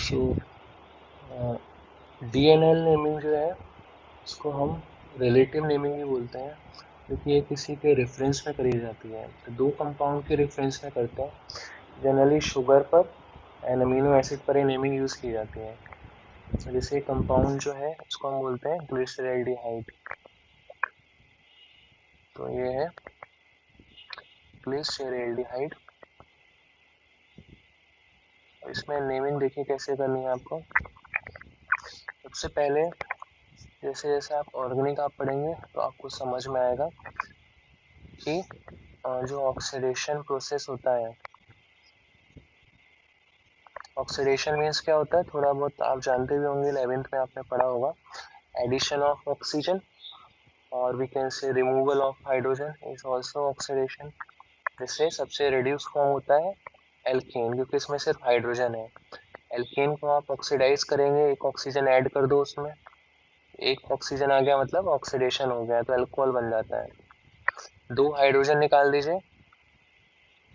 सो DNL naming जो है इसको हम रिलेटिव नेमिंग भी बोलते हैं, क्योंकि ये किसी के रेफरेंस में करी जाती है। तो दो कंपाउंड के रेफरेंस में करते हैं, जनरली शुगर पर एंड अमीनो एसिड पर ये नेमिंग यूज की जाती है। जैसे कंपाउंड जो है उसको हम बोलते हैं ग्लिसरैल्डिहाइड, तो ये है ग्लिसरैल्डिहाइड। इसमें नेमिंग देखिए कैसे करनी है आपको। सबसे पहले जैसे जैसे आप ऑर्गेनिक आप पढ़ेंगे तो आपको समझ में आएगा कि जो ऑक्सीडेशन प्रोसेस होता है, ऑक्सीडेशन मीन्स क्या होता है, थोड़ा बहुत आप जानते भी होंगे, 11th में आपने पढ़ा होगा। एडिशन ऑफ ऑक्सीजन और we can say removal of hydrogen is also oxidation. जिससे सबसे रिड्यूस फॉर्म होता है एल्केन, क्योंकि इसमें सिर्फ हाइड्रोजन है। एल्केन को आप ऑक्सीडाइज करेंगे, एक ऑक्सीजन ऐड कर दो उसमें, एक ऑक्सीजन आ गया मतलब ऑक्सीडेशन हो गया, तो अल्कोहल बन जाता है। दो हाइड्रोजन निकाल दीजिए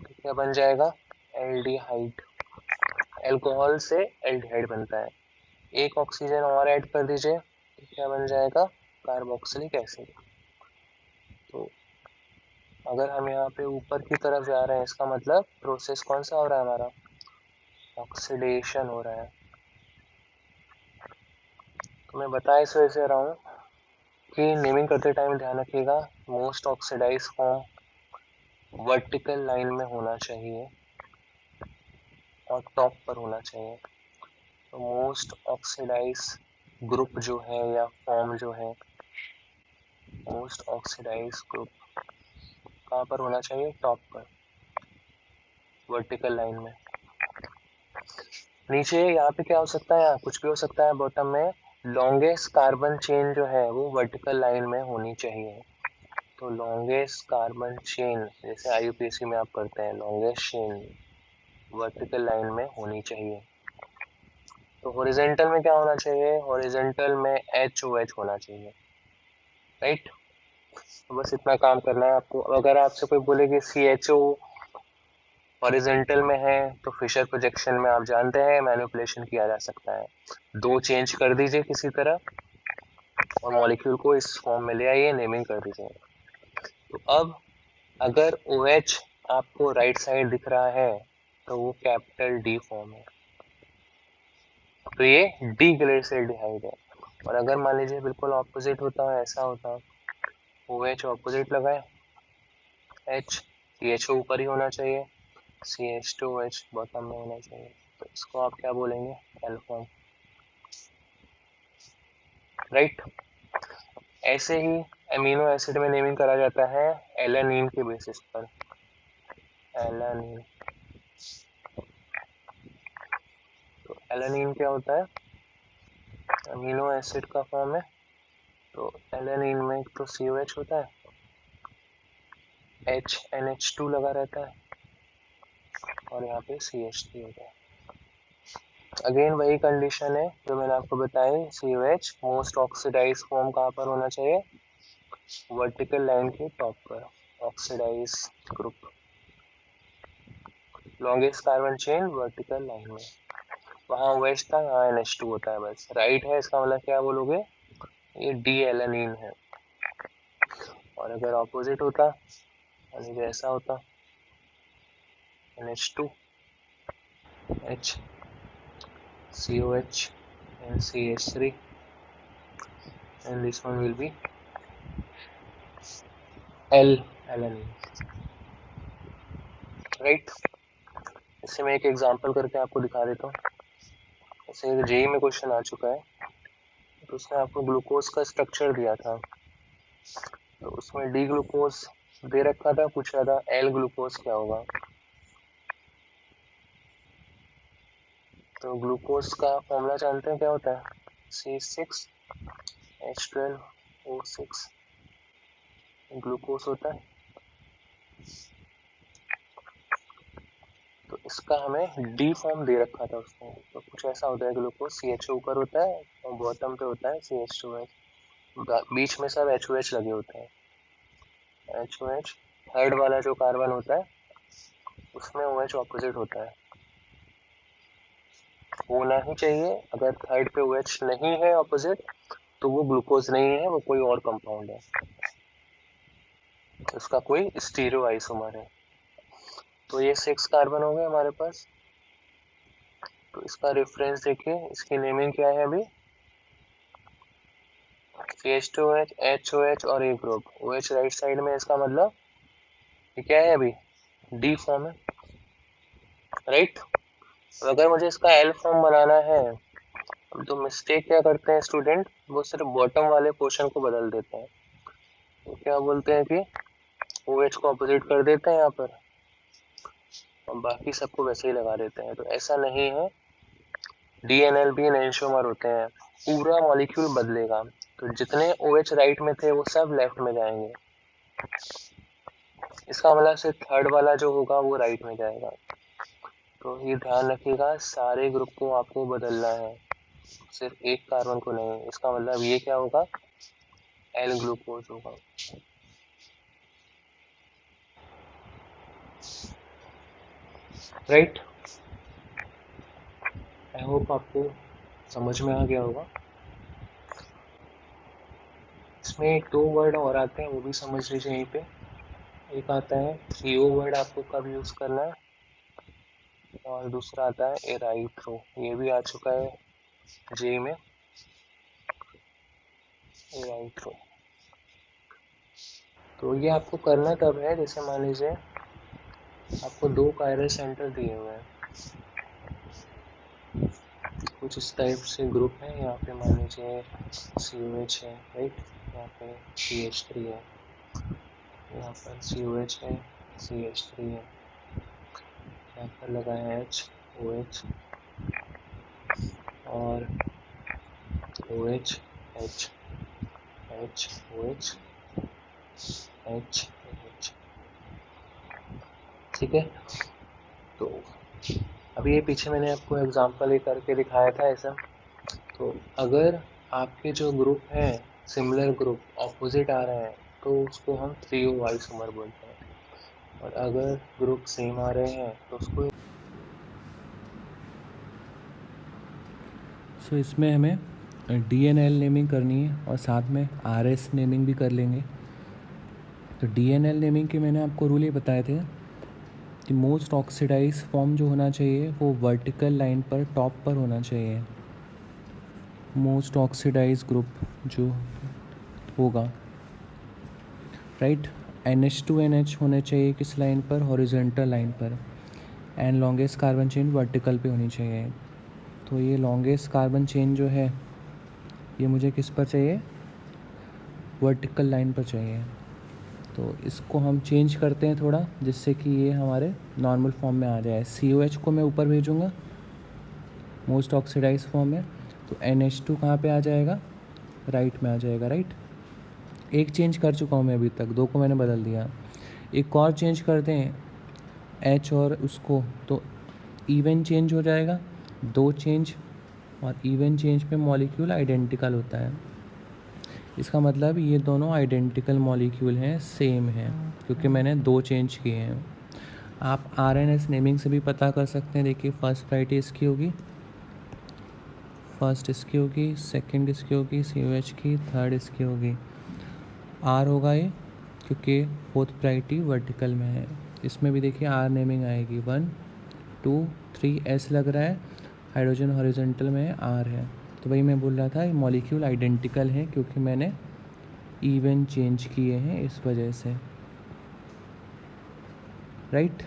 तो क्या बन जाएगा, एल्डिहाइड। अल्कोहल से एल्डिहाइड बनता है। एक ऑक्सीजन और ऐड कर दीजिए तो क्या बन जाएगा, कार्बोक्सिलिक एसिड। तो अगर हम यहाँ पे ऊपर की तरफ जा रहे हैं, इसका मतलब प्रोसेस कौन सा हो रहा है हमारा, ऑक्सीडेशन हो रहा है। तो मैं बता इस वजह से रहा हूँ कि नेमिंग करते टाइम ध्यान रखिएगा, most oxidise form vertical line में होना चाहिए और टॉप पर होना चाहिए। तो मोस्ट ऑक्सीडाइज ग्रुप जो है या फॉर्म जो है, मोस्ट ऑक्सीडाइज ग्रुप कहाँ पर होना चाहिए, टॉप पर, वर्टिकल लाइन में। नीचे यहाँ पे क्या हो सकता है, यहाँ कुछ भी हो सकता है। बॉटम में लॉन्गेस्ट कार्बन चेन जो है वो वर्टिकल लाइन में होनी चाहिए। तो लॉन्गेस्ट कार्बन चेन जैसे IUPAC में आप करते हैं, लॉन्गेस्ट चेन वर्टिकल लाइन में होनी चाहिए। तो हॉरिजॉन्टल में क्या होना चाहिए, हॉरिजॉन्टल में HOH होना चाहिए, राइट। तो बस इतना काम करना है आपको। अगर आपसे कोई बोले कि CHO हॉरिजॉन्टल में है तो फिशर प्रोजेक्शन में आप जानते हैं मैनिपुलेशन किया जा सकता है। दो चेंज कर दीजिए किसी तरह और मॉलिक्यूल को इस फॉर्म में ले आइए, नेमिंग कर दीजिए। तो अब अगर OH आपको राइट साइड दिख रहा है तो वो कैपिटल D फॉर्म है, तो ये डीग्लिसरैल्डिहाइड है। और अगर मान लीजिए बिल्कुल ऑपोजिट होता है, ऐसा होता OH ऑपोजिट लगाए, H CHO ऊपर ही होना चाहिए, CH2OH बॉटम में होना चाहिए, तो इसको आप क्या बोलेंगे, एल फॉर्म, राइट। ऐसे ही अमीनो एसिड में नेमिंग करा जाता है एलानीन के बेसिस पर, एलानीन। तो एलानीन क्या होता है, अमीनो एसिड का फॉर्म है। तो एलानीन में तो COH होता है, HNH2 लगा रहता है और यहाँ पे CH3 होता है। अगेन वही कंडीशन है जो मैंने आपको बताई, COH मोस्ट ऑक्सीडाइज फॉर्म कहाँ पर होना चाहिए, वर्टिकल लाइन के टॉप पर, oxidise group, longest carbon chain vertical line में, वहाँ OH था, यहाँ NH2 होता है, बस राइट है, इसका मतलब क्या बोलोगे, ये डी एलानीन है। और अगर ऑपोजिट होता यानी कि ऐसा होता, NH2 H COH and CH3 and this one will be L alanine, right. इससे मैं एक एग्जांपल करके आपको दिखा देता हूँ। जैसे JEE में क्वेश्चन आ चुका है, तो उसने आपको ग्लूकोज का स्ट्रक्चर दिया था, तो उसमें डी ग्लूकोज दे रखा था, पूछ रहा था एल ग्लूकोज क्या होगा। तो ग्लूकोज का फॉर्मूला जानते हैं क्या होता है, C6H12O6 ग्लूकोज होता है। तो इसका हमें डी फॉर्म दे रखा था उसने, तो कुछ ऐसा होता है, ग्लूकोज CHO ऊपर होता है और बॉटम पे होता है CH2H, बीच में सब HOH लगे होते हैं। HOH थर्ड वाला जो कार्बन होता है उसमें OH ऑपोजिट होता है। होना ही चाहिए। अगर थर्ड पे OH नहीं है ऑपोजिट तो वो ग्लूकोज नहीं है, वो कोई और कंपाउंड है, उसका कोई स्टीरियो आइसोमर है। तो ये 6 कार्बन हो गए हमारे पास। तो इसका रेफरेंस देखिए, इसकी नेमिंग क्या है अभी, CH2OH, HOH और A group, OH right side में, इसका मतलब ये क्या है अभी, D फॉर्म है, राइट। अगर मुझे इसका L फॉर्म बनाना है तो मिस्टेक क्या करते हैं स्टूडेंट, वो सिर्फ बॉटम वाले पोर्शन को बदल देते हैं। तो क्या बोलते हैं कि OH को अपोजिट कर देते हैं यहाँ पर और बाकी सबको वैसे ही लगा देते हैं। तो ऐसा नहीं है, DNL भी एंटियोमर होते हैं, पूरा मॉलिक्यूल बदलेगा। तो जितने OH राइट में थे वो सब लेफ्ट में जाएंगे, इसका मतलब सिर्फ थर्ड वाला जो होगा वो राइट में जाएगा। तो ये ध्यान रखिएगा, सारे ग्रुप को आपको बदलना है, सिर्फ एक कार्बन को नहीं। इसका मतलब ये क्या होगा, L ग्लूकोज होगा। राइट, आई होप आपको समझ में आ गया होगा। इसमें एक दो वर्ड और आते हैं, वो भी समझ लीजिए यहीं पे। एक आता है CO वर्ड, आपको कब यूज करना है, और दूसरा आता है एराइथ्रो, ये भी आ चुका है जे में, एराइथ्रो। तो ये आपको करना कब है, जैसे मान लीजिए आपको 2 कायरल सेंटर दिए हुए हैं, कुछ इस टाइप से ग्रुप है, यहाँ पे मान लीजिए COH है, राइट, यहाँ पे CH3 है, यहाँ पर COH है, CH3 है, यहाँ पर लगा है OH और OH, H, H, OH, H, OH, ठीक है। तो अभी ये पीछे मैंने आपको एग्जांपल ये करके दिखाया था ऐसा। तो अगर आपके जो ग्रुप हैं, सिमिलर ग्रुप ऑपोजिट आ रहे हैं, तो उसको हम 3O आइसोमर बोलते हैं, और अगर ग्रुप सेम आ रहे हैं तो उसको इसमें हमें DNL नेमिंग करनी है और साथ में RS नेमिंग भी कर लेंगे। तो DNL नेमिंग के मैंने आपको रूल ये बताए थे कि मोस्ट ऑक्सीडाइज फॉर्म जो होना चाहिए वो वर्टिकल लाइन पर टॉप पर होना चाहिए, मोस्ट ऑक्सीडाइज ग्रुप जो होगा, राइट। NH2NH होने चाहिए किस लाइन पर, हॉरिजॉन्टल लाइन पर, and longest carbon chain vertical पे होनी चाहिए। तो ये लॉन्गेस्ट कार्बन चेन जो है ये मुझे किस पर चाहिए, वर्टिकल लाइन पर चाहिए। तो इसको हम चेंज करते हैं थोड़ा, जिससे कि ये हमारे नॉर्मल फॉर्म में आ जाए। COH को मैं ऊपर भेजूँगा मोस्ट ऑक्सीडाइज फॉर्म में, तो NH2 कहाँ पे आ जाएगा, राइट में आ जाएगा, राइट। एक चेंज कर चुका हूँ मैं अभी तक, 2 को मैंने बदल दिया। एक और चेंज करते हैं H और उसको, तो इवन चेंज हो जाएगा, 2 चेंज, और इवन चेंज पे मॉलिक्यूल आइडेंटिकल होता है। इसका मतलब ये दोनों आइडेंटिकल मॉलिक्यूल हैं, सेम हैं, क्योंकि मैंने 2 चेंज किए हैं। आप RNS नेमिंग से भी पता कर सकते हैं। देखिए फर्स्ट प्रायोरिटी इसकी होगी, फर्स्ट इसकी होगी, सेकंड इसकी होगी COH की, थर्ड इसकी होगी R होगा ये, क्योंकि फोर्थ प्रायोरिटी वर्टिकल में है। इसमें भी देखिए R नेमिंग आएगी, 1 2 3 S लग रहा है, हाइड्रोजन हॉरिजॉन्टल में R है। तो वही मैं बोल रहा था, ये मॉलिक्यूल आइडेंटिकल है क्योंकि मैंने इवन चेंज किए हैं इस वजह से, राइट।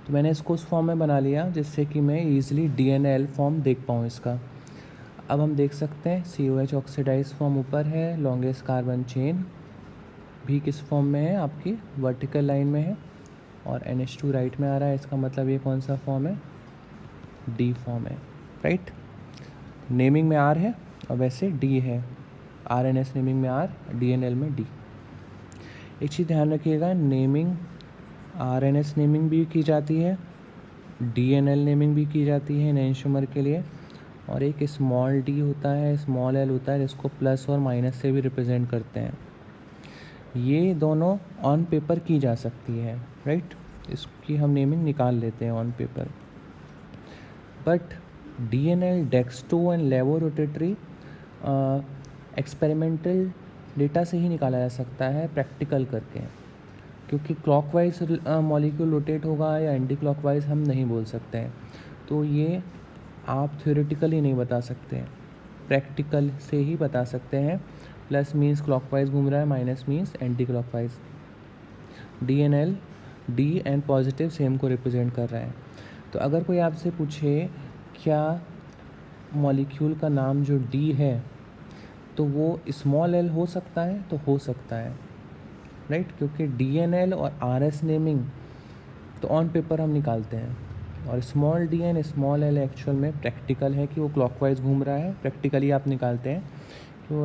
तो मैंने इसको उस फॉर्म में बना लिया जिससे कि मैं ईज़िली DNL फॉर्म देख पाऊँ इसका। अब हम देख सकते हैं COH ऑक्सीडाइज फॉर्म ऊपर है, लॉन्गेस्ट कार्बन चेन भी किस फॉर्म में है, आपकी वर्टिकल लाइन में है, और NH2 राइट में आ रहा है। इसका मतलब ये कौन सा फॉर्म है, D फॉर्म है, राइट। नेमिंग में R है और वैसे D है, RNS नेमिंग में R, DNL में D। एक चीज़ ध्यान रखिएगा, नेमिंग RNS नेमिंग भी की जाती है, DNL नेमिंग भी की जाती है एंटियोमर के लिए, और एक स्मॉल d होता है, स्मॉल l होता है, जिसको प्लस और माइनस से भी रिप्रेजेंट करते हैं। ये दोनों ऑन पेपर की जा सकती है, राइट। इसकी हम नेमिंग निकाल लेते हैं on paper, but DNL dextro and levo rotatory experimental data से ही निकाला जा सकता है प्रैक्टिकल करके, क्योंकि क्लॉकवाइज मॉलिक्यूल रोटेट होगा या एंटी क्लॉकवाइज हम नहीं बोल सकते हैं। तो ये आप थ्योरेटिकली नहीं बता सकते हैं, प्रैक्टिकल से ही बता सकते हैं। प्लस मीन्स क्लॉकवाइज घूम रहा है, minus means anti clockwise. DNL D and positive same को रिप्रेजेंट कर रहा है। तो अगर कोई आपसे पूछे क्या मॉलिक्यूल का नाम जो D है तो वो स्मॉल l हो सकता है, तो हो सकता है, राइट, क्योंकि DNL और RS नेमिंग तो ऑन पेपर हम निकालते हैं, और small d and small l actual में प्रैक्टिकल है कि वो क्लॉकवाइज घूम रहा है, प्रैक्टिकली आप निकालते हैं।